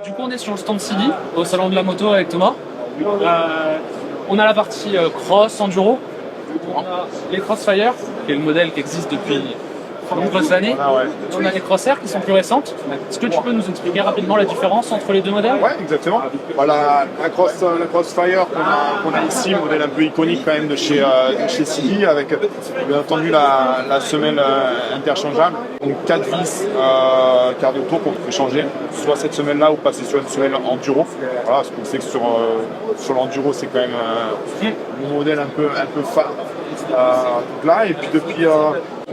Du coup, on est sur le stand CD au salon de la moto avec Thomas. On a la partie cross, enduro. On a les Crossfire, qui est le modèle qui existe depuis de nombreuses années. On a les Crosshair qui sont plus récentes. Est-ce que tu peux nous expliquer rapidement la différence entre les deux modèles? Ouais, exactement. Voilà, la Crossfire qu'on a ici, modèle un peu iconique quand même de chez CD, avec bien entendu la semelle interchangeable. Donc 4 vis, quart de tour qu'on peut changer, soit cette semelle-là ou passer sur une semelle enduro. Voilà, parce qu'on sait que sur l'enduro, c'est quand même un modèle un peu phare. Donc là, et puis depuis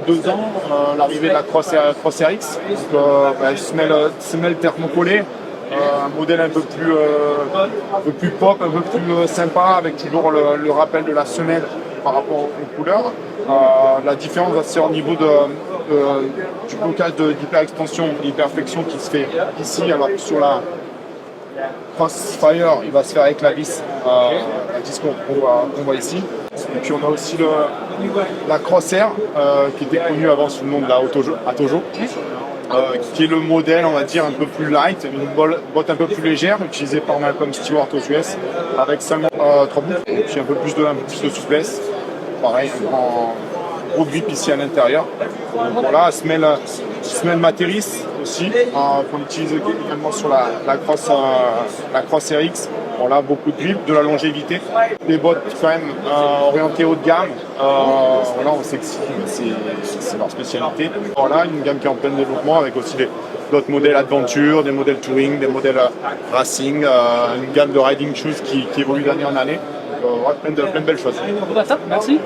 2 ans, l'arrivée de la Crosshair X, semelle thermocollée, un modèle un peu plus pop, un peu plus sympa, avec toujours le rappel de la semelle par rapport aux couleurs. La différence va se faire au niveau du blocage d'hyper-extension, d'hyperflexion qui se fait ici, alors que sur la Crossfire, il va se faire avec la vis qu'on voit ici. Et puis on a aussi la Crosshair, qui était connue avant sous le nom de la Atojo, qui est le modèle, on va dire, un peu plus light, une botte un peu plus légère, utilisée par Malcolm Stewart aux US, avec seulement 3 bouts, et puis un peu plus de souplesse. Pareil, un gros grip ici à l'intérieur. Voilà, semelle Materis aussi, qu'on utilise également sur la Crosshair X. Voilà, beaucoup de grip, de la longévité, des bottes quand même orientées haut de gamme. Voilà, on sait que c'est leur spécialité. Voilà, une gamme qui est en plein développement avec aussi d'autres modèles adventure, des modèles touring, des modèles racing, une gamme de riding shoes qui évolue d'année en année. Ouais, plein de belles choses. Merci.